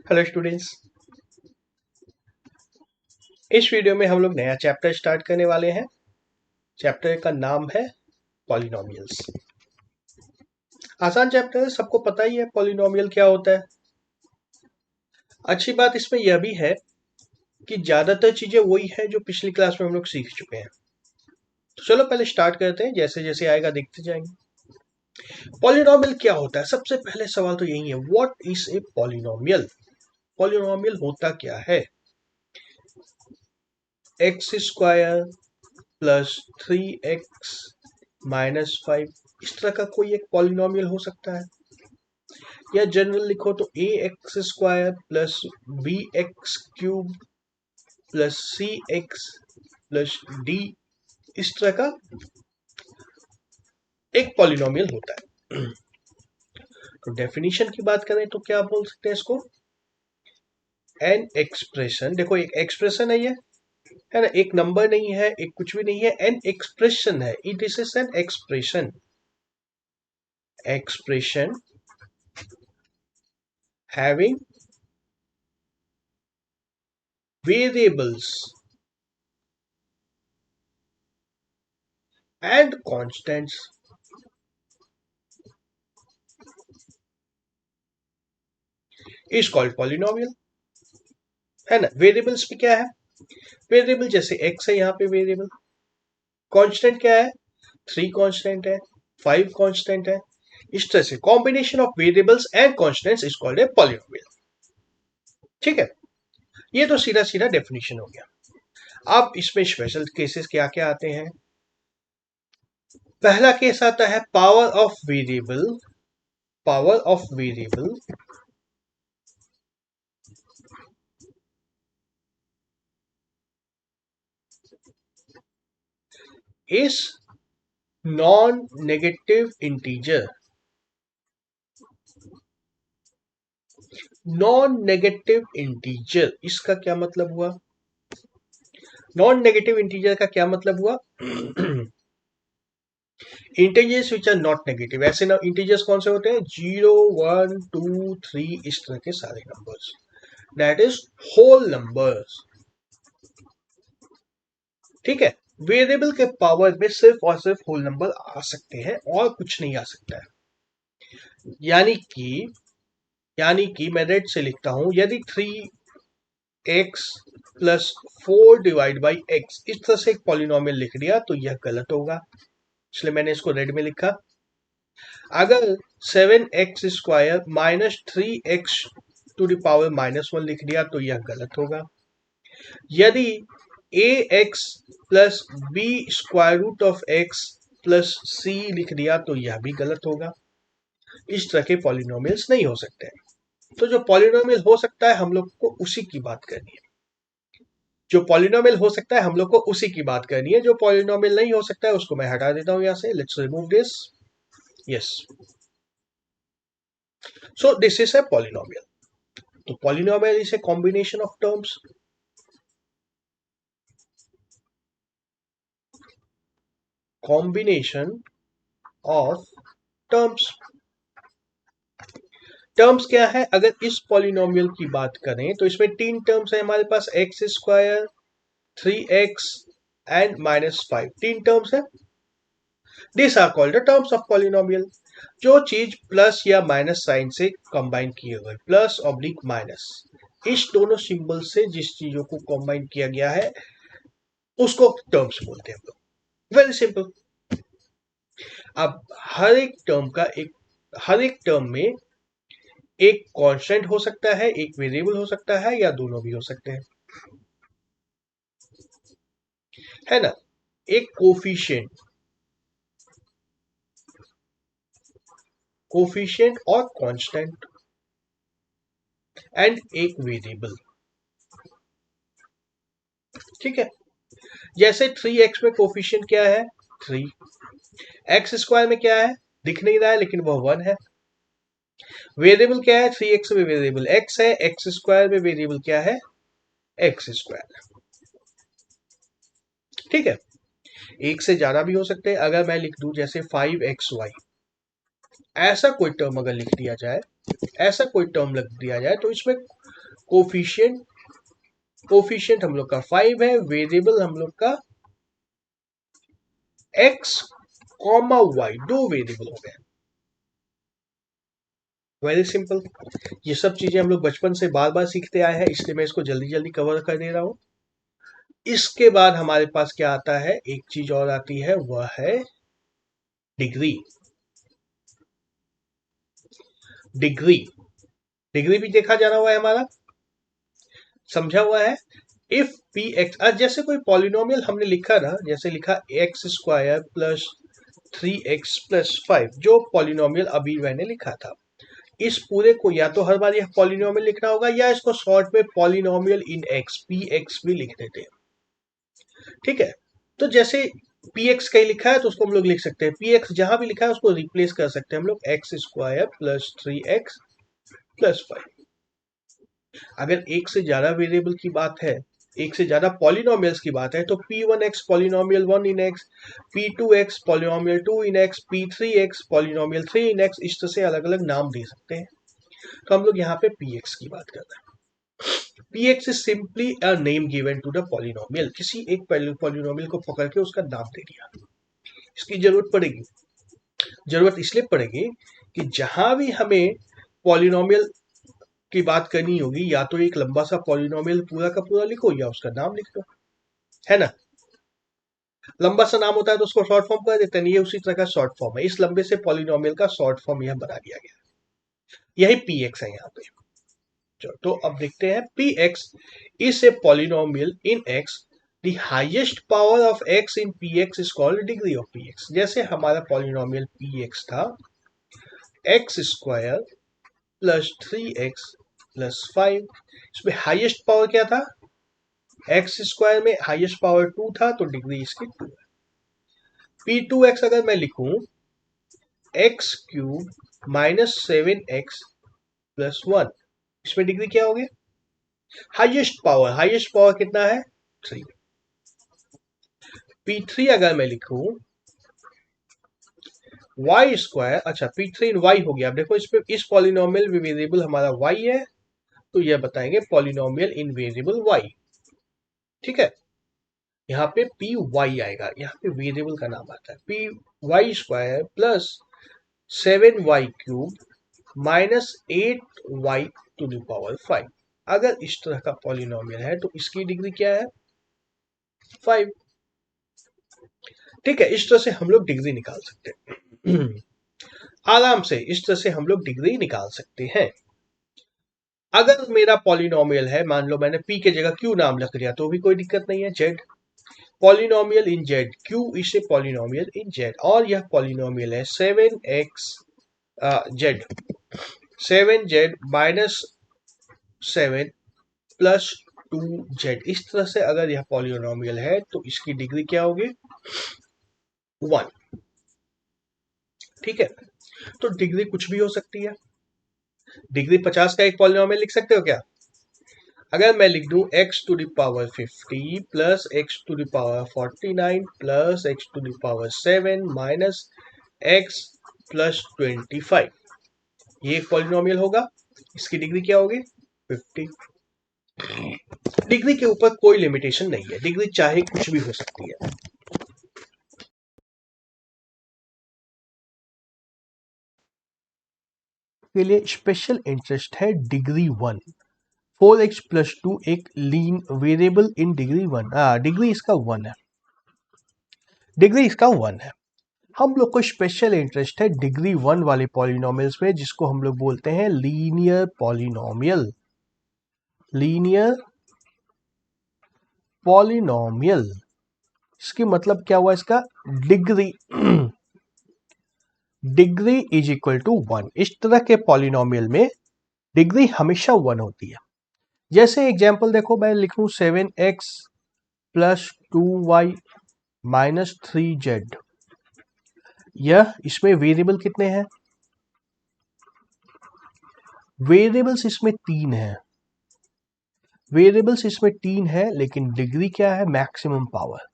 Hello students. इस video में हम लोग नया चैप्टर स्टार्ट करने वाले हैं। चैप्टर का नाम है पॉलिनोमियल्स। आसान चैप्टर है, सबको पता ही है पॉलिनोमियल क्या होता है। अच्छी बात इसमें यह भी है कि ज्यादातर चीजें वही है जो पिछली क्लास में हम लोग सीख चुके हैं। तो चलो पहले स्टार्ट करते हैं, जैसे जैसे आएगा देखते जाएंगे। पॉलिनोमियल क्या होता है, सबसे पहले सवाल तो यही है, what is a polynomial. Polynomial होता क्या है। एक्स स्क्वायर प्लस 3x -5 इस तरह का कोई एक पॉलिनोमियल हो सकता है। या जनरल लिखो तो ax² plus bx³ plus cx plus d इस तरह का एक पॉलिनोमियल होता है। तो डेफिनेशन की बात करें तो क्या बोल सकते हैं इसको, एन एक्सप्रेशन। देखो एक एक्सप्रेशन है ये, है ना, एक नंबर नहीं है, एक कुछ भी नहीं है, एन एक्सप्रेशन है। It is an expression. Expression having variables and constants is called polynomial, है ना। वेरिएबल्स में क्या है, वेरिएबल जैसे x है, यहाँ पे वेरिएबल। कांस्टेंट क्या है, 3 कांस्टेंट है, 5 कांस्टेंट है। इस तरह से combination of variables and constants is called a polynomial. ठीक है, ये तो सीधा सीधा डेफिनेशन हो गया। अब इसमें स्पेशल केसेस क्या क्या आते हैं। पहला केस आता है power of variable. Power of variable is non negative integer. Non negative integer इसका क्या मतलब हुआ। नॉन नेगेटिव इंटीजर का क्या मतलब हुआ, integers which are not negative. ऐसे ना इंटीजर्स कौन से होते हैं, 0 1 2 3 इस तरह के सारे numbers, that is whole numbers. ठीक है, वेरिएबल के पावर में सिर्फ और सिर्फ होल नंबर आ सकते हैं और कुछ नहीं आ सकता है। यानी कि मैं रेड से लिखता हूं, यदि 3x plus 4 divide by x इस तरह से एक पॉलिनोमियल लिख दिया तो यह गलत होगा, इसलिए मैंने इसको रेड में लिखा। अगर 7x² minus 3x to the power -1 लिख दिया तो यह गलत होगा। यदि ax plus b square root of x plus c लिख दिया तो यह भी गलत होगा। इस तरह के पॉलिनोमियल्स नहीं हो सकते हैं। तो जो पॉलिनोमियल हो सकता है हम लोग को उसी की बात करनी है। जो पॉलिनोमियल हो सकता है हम लोग को उसी की बात करनी है। जो पॉलिनोमियल नहीं हो सकता है उसको मैं हटा देता हूं यहां से। Let's remove this. Yes, so this is a polynomial. तो polynomial is a combination of terms. Combination of terms. Terms क्या है, अगर इस पॉलिनोमियल की बात करें तो इसमें 3 टर्म्स है हमारे पास, x², 3x एंड -5। 3 टर्म्स है। This are called the terms of polynomial. जो चीज प्लस या माइनस साइन से कंबाइन किए गए, प्लस ऑब्लिक माइनस, इस दोनों सिंबल से जिस चीजों को कंबाइन किया गया है उसको टर्म्स बोलते हैं हम लोग। Very simple. अब हर एक टर्म में एक कांस्टेंट हो सकता है, एक वेरिएबल हो सकता है, या दोनों भी हो सकते हैं, है ना। एक कोफिशिएंट और कांस्टेंट एंड एक वेरिएबल। ठीक है, जैसे 3x में कोफिशिएंट क्या है, 3। x² में क्या है, दिख नहीं रहा है लेकिन वह 1 है। वेरिएबल क्या है, 3x में वेरिएबल x है, x² में वेरिएबल क्या है, x²। ठीक है, एक से ज्यादा भी हो सकते हैं। अगर मैं लिख दूं जैसे 5xy, ऐसा कोई टर्म अगर लिख दिया जाए, ऐसा कोई टर्म लिख दिया जाए तो इसमें कोफिशिएंट कोफिशिएंट हम लोग का 5 है, वेरिएबल हम लोग का x कॉमा y, दो वेरिएबल हो गए। Very simple. ये सब चीजें हम लोग बचपन से बार बार सीखते आए हैं, इसलिए मैं इसको जल्दी जल्दी कवर कर दे रहा हूं। इसके बाद हमारे पास क्या आता है, एक चीज और आती है, वह है डिग्री। डिग्री डिग्री भी देखा जाना हुआ है हमारा, समझा हुआ है। इफ पी एक्स, जैसे कोई पॉलिनोमियल हमने लिखा ना, जैसे लिखा x square plus 3x plus 5, जो पॉलिनोमियल अभी मैंने लिखा था, इस पूरे को या तो हर बार यह पॉलिनोमियल लिखना होगा, या इसको शॉर्ट में पॉलिनोमियल इन एक्स, पी एक्स भी लिख देते हैं। ठीक है, तो जैसे पी एक्स कहीं लिखा है तो उसको हम लोग लिख सकते हैं, पी एक्स जहां भी लिखा है उसको रिप्लेस कर सकते हैं हम लोग, x square plus 3x plus 5। अगर एक से ज्यादा वेरिएबल की बात है, एक से ज्यादा पॉलिनोमियल्स की बात है, तो p1x पॉलिनोमियल 1 इन x, p2x पॉलिनोमियल 2 इन x, p3x पॉलिनोमियल 3 इन x, इस तरह से अलग अलग नाम दे सकते हैं। तो हम लोग यहाँ पे px की बात कर रहे हैं। px is simply a name given to the polynomial, किसी एक पॉलिनोमियल को पकड़ के उसका नाम दे दिया। इसकी जरूरत पड़ेगी, जरूरत इसलिए पड़ेगी कि जहां भी हमें पॉलिनोमियल की बात करनी होगी, या तो एक लंबा सा पॉलिनोमियल पूरा का पूरा लिखो, या उसका नाम लिख दो, है ना। लंबा सा नाम होता है तो उसको शॉर्ट फॉर्म कर देते हैं, ये उसी तरह का शॉर्ट फॉर्म है, इस लंबे से पॉलिनोमियल का शॉर्ट फॉर्म यह बना दिया गया, यही px है यहाँ पे। तो अब देखते हैं, px is a polynomial in x, the highest power of x in px is called degree of px। जैसे हमारा पॉलिनोमियल px था x square plus 3x plus 5, इसमें हाईएस्ट पावर क्या था, x स्क्वायर में हाईएस्ट पावर 2 था, तो degree इसकी 2 है। p2x अगर मैं लिखूं x cube minus 7x plus 1, इसमें डिग्री क्या होगी, हाईएस्ट पावर कितना है, 3। p3 अगर मैं लिखूं y स्क्वायर, अच्छा p3 इन y हो गया। अब देखो इसमें इस पॉलिनोमियल में वेरिएबल हमारा y है, तो यह बताएंगे पॉलिनोमियल इन वेरिएबल y। ठीक है, यहाँ पे पी वाई आएगा, यहाँ पे वेरिएबल का नाम आता है, P Y square plus 7y cube minus 8y to the power 5। अगर इस तरह का पॉलिनोमियल है तो इसकी डिग्री क्या है, 5। ठीक है, इस तरह से हम लोग डिग्री निकाल सकते हैं आराम से, इस तरह से हम लोग डिग्री निकाल सकते हैं। अगर मेरा पॉलिनोमियल है, मान लो मैंने p के जगह q नाम रख दिया, तो भी कोई दिक्कत नहीं है, z polynomial in z, q is a polynomial in z, और यह पॉलिनोमियल है 7x z, 7z minus 7 plus 2z। इस तरह से अगर यह पॉलिनोमियल है तो इसकी डिग्री क्या होगी, 1। ठीक है, तो डिग्री कुछ भी हो सकती है। डिग्री 50 का एक पॉलिनोमियल लिख सकते हो क्या, अगर मैं लिख दूं x to the power 50 plus x to the power 49 plus x to the power 7 minus x plus 25, ये एक पॉलिनोमियल होगा, इसकी डिग्री क्या होगी, 50। डिग्री के ऊपर कोई लिमिटेशन नहीं है, डिग्री चाहे कुछ भी हो सकती है। के लिए स्पेशल इंटरेस्ट है डिग्री 1। 4x प्लस 2 एक लीन वेरिएबल इन डिग्री 1, डिग्री इसका 1 है, डिग्री इसका 1 है। हम लोग को स्पेशल इंटरेस्ट है डिग्री 1 वाले पॉलिनोमियल्स में, जिसको हम लोग बोलते हैं लीनियर पॉलिनोमियल। लीनियर पॉलिनोमियल, इसकी मतलब क्या हुआ, इसका degree degree is equal to 1। इस तरह के पॉलिनोमियल में डिग्री हमेशा 1 होती है। जैसे एग्जांपल देखो, मैं लिखूं 7x plus 2y minus 3z, यह इसमें वेरिएबल कितने हैं, वेरिएबल्स इसमें 3 है, वेरिएबल्स इसमें 3 है, लेकिन डिग्री क्या है, maximum power.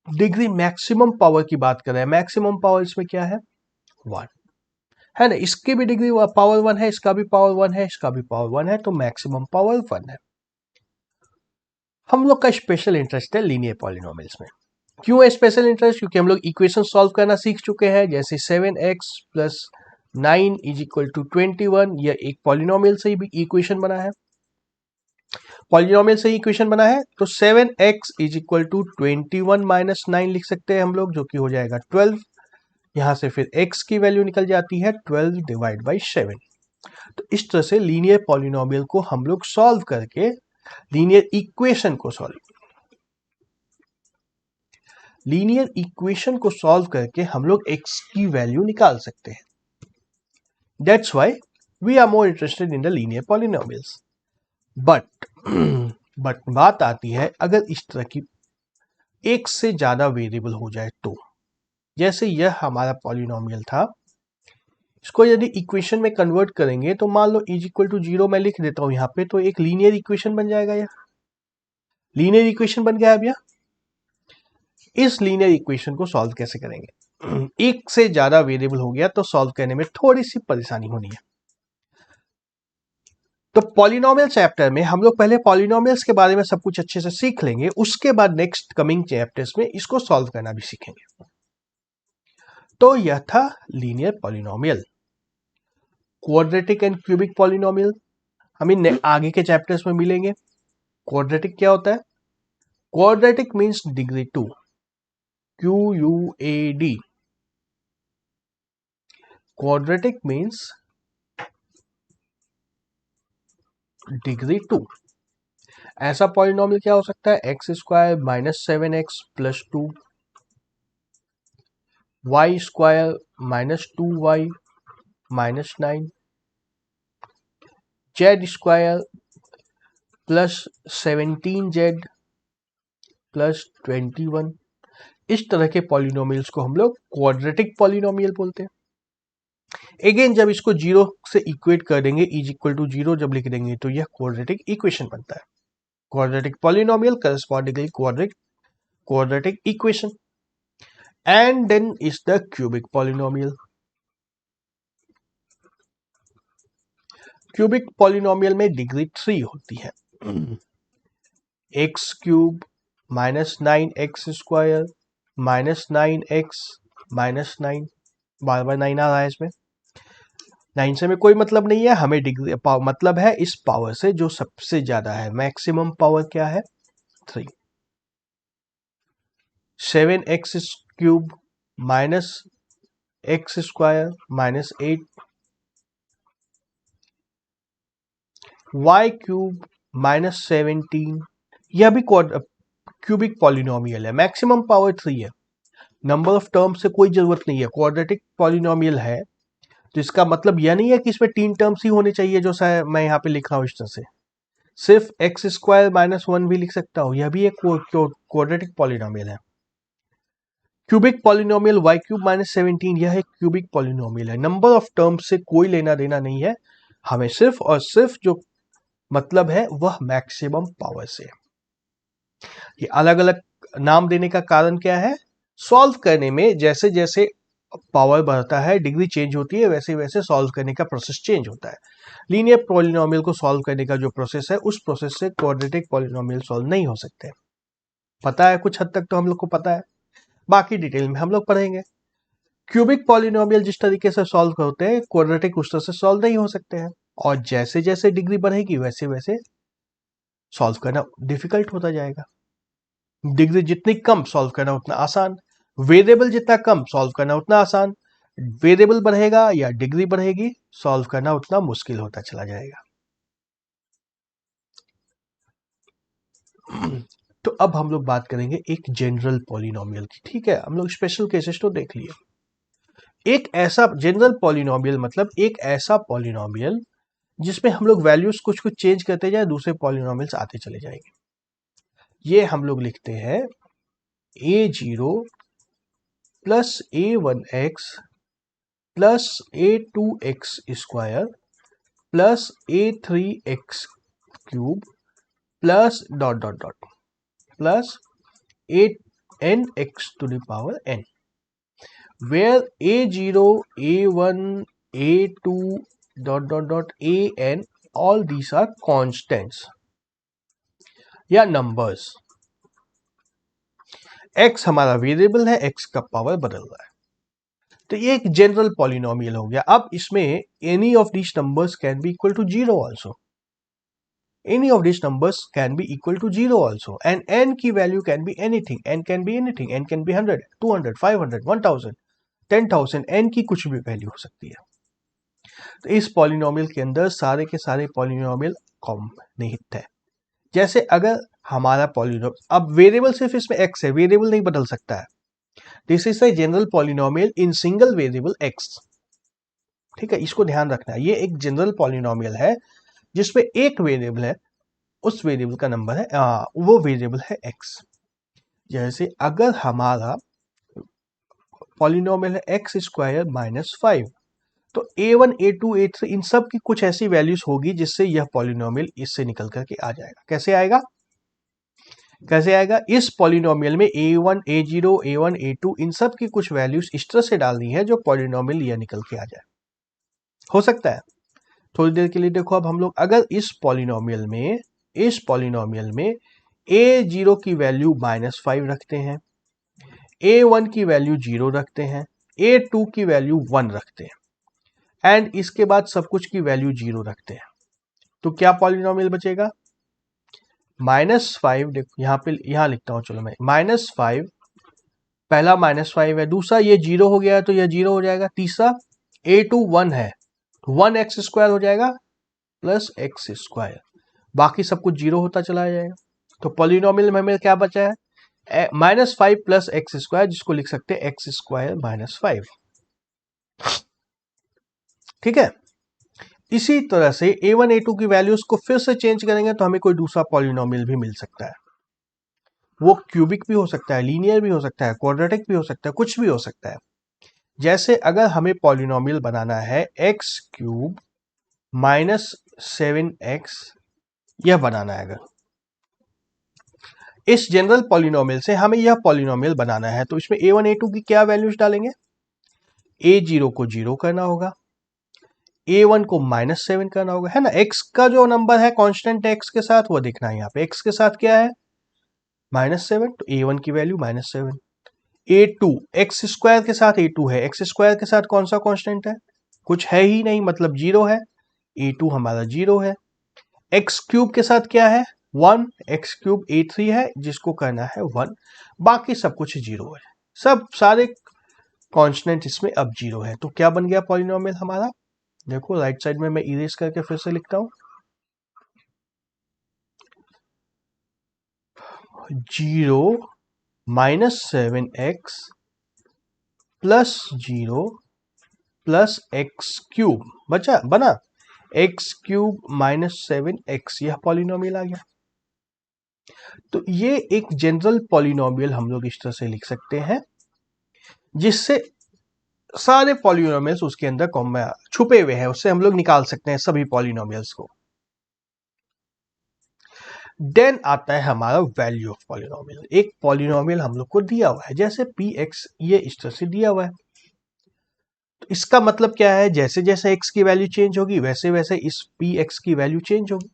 Degree maximum power की बात कर रहे हैं, मैक्सिमम पावर इसमें क्या है, 1। है ना, इसकी भी डिग्री पावर 1 है, इसका भी पावर 1 है, इसका भी पावर 1 है, तो मैक्सिमम पावर 1 है। हम लोग का स्पेशल इंटरेस्ट है लीनियर पॉलिनोमियल्स में। क्यों है स्पेशल इंटरेस्ट? क्योंकि हम लोग इक्वेशन सॉल्व करना सीख चुके हैं, जैसे 7x plus 9 is equal to 21, यह एक पॉलिनोमियल से ही इक्वेशन बना है, पॉलिनोमियल से ही इक्वेशन बना है। तो 7x is equal to 21 minus 9 लिख सकते हैं हम लोग, जो कि हो जाएगा 12। यहां से फिर x की वैल्यू निकल जाती है 12 डिवाइड बाई 7। तो इस तरह से लीनियर पॉलिनोमियल को हम लोग सॉल्व करके लीनियर इक्वेशन को सॉल्व करके हम लोग x की वैल्यू निकाल सकते हैं। That's why we are more interested in the linear polynomials. But बात आती है अगर इस तरह की एक से ज्यादा वेरिएबल हो जाए तो, जैसे यह हमारा पॉलिनोमियल था, इसको यदि इक्वेशन में कन्वर्ट करेंगे तो मान लो इज इक्वल टू 0 मैं लिख देता हूं यहाँ पे, तो एक लीनियर इक्वेशन बन जाएगा। यह लीनियर इक्वेशन बन गया। अब यह इस लीनियर इक्वेशन को सॉल्व कैसे करेंगे? एक से ज्यादा वेरिएबल हो गया तो सॉल्व करने में थोड़ी सी परेशानी होनी है। तो पॉलिनोमियल चैप्टर में हम लोग पहले पॉलिनोमियल्स के बारे में सब कुछ अच्छे से सीख लेंगे, उसके बाद नेक्स्ट कमिंग चैप्टर्स में इसको सॉल्व करना भी सीखेंगे। तो यह था linear polynomial. Quadratic and cubic polynomial हम इन आगे के चैप्टर्स में मिलेंगे। क्वाड्रेटिक क्या होता है? Quadratic means degree 2, QUAD। Quadratic means degree 2। ऐसा पॉलिनोमियल क्या हो सकता है? X square minus 7x plus 2, Y square minus 2y minus 9, Z square plus 17z plus 21। इस तरह के पॉलिनोमियल्स को हम लोग क्वाड्रेटिक पॉलिनोमियल बोलते हैं। अगेन जब इसको 0 से इक्वेट कर देंगे, इज इक्वल टू 0 जब लिख देंगे तो यह क्वाड्रेटिक इक्वेशन बनता है। Quadratic polynomial correspondingly quadratic equation. And then is the cubic polynomial. Cubic polynomial में डिग्री 3 होती है। X cube minus 9x square minus 9x minus 9, बार बार 9 आ रहा है इसमें। 9 से में कोई मतलब नहीं है, हमें डिग्री मतलब है इस पावर से जो सबसे ज्यादा है। मैक्सिमम पावर क्या है? 3। 7x cube minus x square minus 8, y cube minus 17, यह भी क्यूबिक पॉलिनोमियल है। मैक्सिमम पावर 3 है। नंबर ऑफ टर्म से कोई जरूरत नहीं है। क्वाड्रेटिक पॉलिनोमियल है तो इसका मतलब यह नहीं है कि इसमें 3 टर्म्स ही होने चाहिए, जो मैं यहाँ पे लिख रहा हूं इस तरह से। सिर्फ एक्स स्क्वायर माइनस 1 भी लिख सकता हूं, यह भी एक क्वाड्रेटिक पॉलिनोमियल है। Cubic polynomial y cube minus 17, यह एक क्यूबिक पॉलिनोमियल है। नंबर ऑफ टर्म्स से कोई लेना देना नहीं है, हमें सिर्फ और सिर्फ जो मतलब है वह मैक्सिमम पावर से। ये अलग अलग नाम देने का कारण क्या है? सॉल्व करने में जैसे जैसे पावर बढ़ता है, डिग्री चेंज होती है, वैसे वैसे सॉल्व करने का प्रोसेस चेंज होता है। लीनियर पॉलिनोमियल को सॉल्व करने का जो प्रोसेस है, उस प्रोसेस से क्वाड्रेटिक पॉलिनोमियल सॉल्व नहीं हो सकते। पता है, कुछ हद तक तो हम लोग को पता है, बाकी डिटेल में हम लोग पढ़ेंगे। क्यूबिक पॉलिनोमियल जिस तरीके से सॉल्व होते हैं, क्वाड्रेटिक उस तरह से सॉल्व नहीं हो सकते हैं, और जैसे जैसे डिग्री बढ़ेगी वैसे वैसे सॉल्व करना डिफिकल्ट होता जाएगा। डिग्री जितनी कम सॉल्व करना उतना आसान, वेरिएबल जितना कम सॉल्व करना उतना आसान। वेरिएबल बढ़ेगा या डिग्री बढ़ेगी, सॉल्व करना उतना मुश्किल होता चला जाएगा। तो अब हम लोग बात करेंगे एक जनरल पॉलिनोमियल की। ठीक है, हम लोग स्पेशल केसेस तो देख लिए। एक ऐसा जनरल पॉलिनोमियल मतलब एक ऐसा पॉलिनोमियल जिसमें हम लोग वैल्यूज कुछ कुछ चेंज करते जाए, दूसरे पॉलिनोमियल्स आते चले जाएंगे। ये हम लोग लिखते हैं a0 plus a1x plus a2x square plus a3x cube plus dot dot dot plus nx to the power n, where a0, a1, a2 dot dot dot an, all these are constants या numbers. x हमारा variable है, x का power बदल रहा है, तो ये एक जनरल पॉलिनोमियल हो गया। अब इसमें any of these numbers can be equal to zero also, any of these numbers can be equal to 0 also, and n की value can be anything, n can be anything, n can be 100, 200, 500, 1000, 10,000, n की कुछ भी value हो सकती है। तो इस polynomial के अंदर सारे के सारे पॉलिनोमियल निहित है। जैसे अगर हमारा पॉलिनोमियल, अब वेरिएबल सिर्फ इसमें x है, वेरिएबल नहीं बदल सकता है। This is a general polynomial in single variable x, ठीक है, इसको ध्यान रखना है। ये एक जनरल पॉलिनोमियल है जिसमें एक वेरिएबल है, उस वेरिएबल का नंबर है वो वेरिएबल है x। जैसे अगर हमारा पॉलिनोमियल है एक्स स्क्वायर माइनस 5, तो a1 a2 a3 इन सब की कुछ ऐसी वैल्यूज होगी जिससे यह पॉलिनोमियल इससे निकल करके आ जाएगा। कैसे आएगा, कैसे आएगा? इस पॉलिनोमियल में a1 a0 a1 a2 इन सब की कुछ वैल्यूज इस तरह से डालनी है जो पॉलिनोमियल यह निकल के आ जाए। हो सकता है थोड़ी देर के लिए देखो, अब हम लोग अगर इस पॉलिनोमियल में a0 की वैल्यू -5 रखते हैं, a1 की वैल्यू 0 रखते हैं, a2 की वैल्यू 1 रखते हैं एंड इसके बाद सब कुछ की वैल्यू 0 रखते हैं, तो क्या पॉलिनोमियल बचेगा? -5, देखो यहां लिखता हूं, चलो मैं -5, पहला -5 है, दूसरा ये 0 हो गया है तो यह 0 हो जाएगा, तीसरा a2 1 है, 1x² हो जाएगा प्लस x², बाकी सब कुछ 0 होता चला जाएगा। तो पॉलिनोमियल में हमें क्या बचा है? -5 प्लस x², जिसको लिख सकते हैं x² -5, ठीक है। इसी तरह से a1 a2 की वैल्यूज को फिर से चेंज करेंगे तो हमें कोई दूसरा पॉलिनोमियल भी मिल सकता है। वो क्यूबिक भी हो सकता है, लीनियर भी हो सकता है, क्वाड्रेटिक भी हो सकता है, कुछ भी हो सकता है। जैसे अगर हमें पॉलिनोमियल बनाना है x³ -7x, यह बनाना है, अगर इस जनरल पॉलिनोमियल से हमें यह पॉलिनोमियल बनाना है तो इसमें a1 a2 की क्या वैल्यूज डालेंगे? a0 को 0 करना होगा, a1 को -7 करना होगा, है ना। x का जो नंबर है कांस्टेंट x के साथ वो देखना है, यहाँ पे x के साथ क्या है? -7, तो a1 की वैल्यू -7, a2 x² के साथ a2 है, x² के साथ कौन सा कांस्टेंट है? कुछ है ही नहीं, मतलब 0 है, a2 हमारा 0 है। x³ के साथ क्या है? 1, x³ a3 है जिसको करना है 1, बाकी सब कुछ 0 है, सब सारे कांस्टेंट इसमें अब 0 है। तो क्या बन गया पॉलिनोमियल हमारा? देखो राइट साइड में मैं इरेज करके फिर से लिखता हूं, 0 -7x प्लस 0 प्लस x³ बना x³ -7x, यह पॉलिनोमियल आ गया। तो ये एक जनरल पॉलिनोमियल हम लोग इस तरह से लिख सकते हैं जिससे सारे पॉलिनोमियल्स उसके अंदर छुपे हुए हैं, उससे हम लोग निकाल सकते हैं सभी पॉलिनोमियल्स को। देन आता है हमारा वैल्यू ऑफ पॉलिनोमियल। एक पॉलिनोमियल हम लोग को दिया हुआ है, जैसे px, ये इस तरह से दिया हुआ है, तो इसका मतलब क्या है? जैसे जैसे x की वैल्यू चेंज होगी वैसे वैसे इस px की वैल्यू चेंज होगी।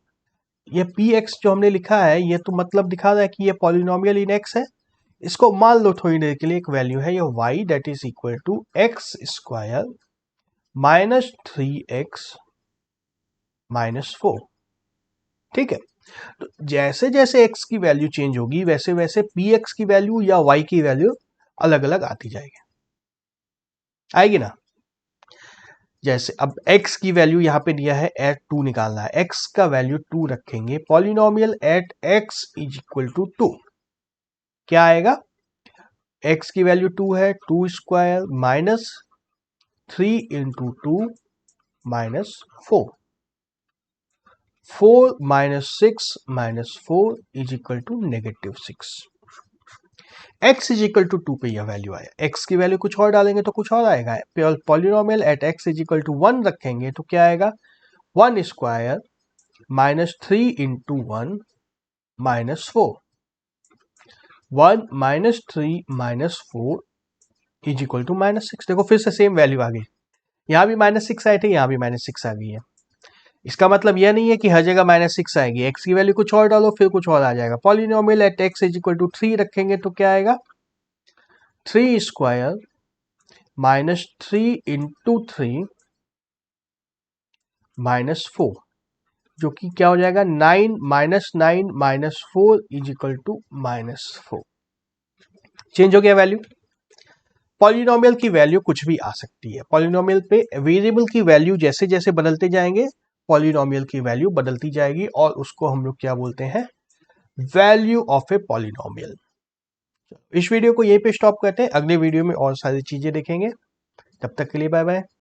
ये px जो हमने लिखा है ये तो मतलब दिखा रहा है कि ये पॉलिनोमियल इन x है। इसको मान लो थोड़ी देर के लिए, एक वैल्यू है ये y, that is equal to x² -3x -4, ठीक है। तो जैसे जैसे x की वैल्यू चेंज होगी वैसे वैसे px की वैल्यू या y की वैल्यू अलग अलग आती जाएगी, आएगी ना। जैसे अब x की वैल्यू यहां पे दिया है एट 2 निकालना है, x का वैल्यू 2 रखेंगे, polynomial at x is equal to 2, क्या आएगा? x की वैल्यू 2 है, 2² -3 into 2 -4, 4 -6 -4 is equal to -6। x is equal to 2 पे यह वैल्यू आया, x की वैल्यू कुछ और डालेंगे तो कुछ और आएगा। Polynomial at x is equal to 1 रखेंगे तो क्या आएगा? 1² -3 इंटू 1 -4, 1 -3 -4 इज इक्वल टू -6। देखो फिर से सेम वैल्यू आ गई, यहाँ भी -6 आए थे, यहाँ भी -6 आ गई है। इसका मतलब यह नहीं है कि हर जगह -6 आएगी, x की वैल्यू कुछ और डालो फिर कुछ और आ जाएगा। Polynomial at x is equal to 3 रखेंगे तो क्या आएगा, 3 स्क्वायर -3 इंटू 3 -4, जो कि क्या हो जाएगा 9 -9 -4 इज इक्वल टू -4। चेंज हो गया वैल्यू। पॉलिनोमियल की वैल्यू कुछ भी आ सकती है। पॉलिनोमियल पे वेरिएबल की वैल्यू जैसे जैसे बदलते जाएंगे पॉलिनोमियल की वैल्यू बदलती जाएगी, और उसको हम लोग क्या बोलते हैं, वैल्यू ऑफ ए पॉलिनोमियल। इस वीडियो को यहीं पे स्टॉप करते हैं, अगले वीडियो में और सारी चीजें देखेंगे। तब तक के लिए बाय बाय।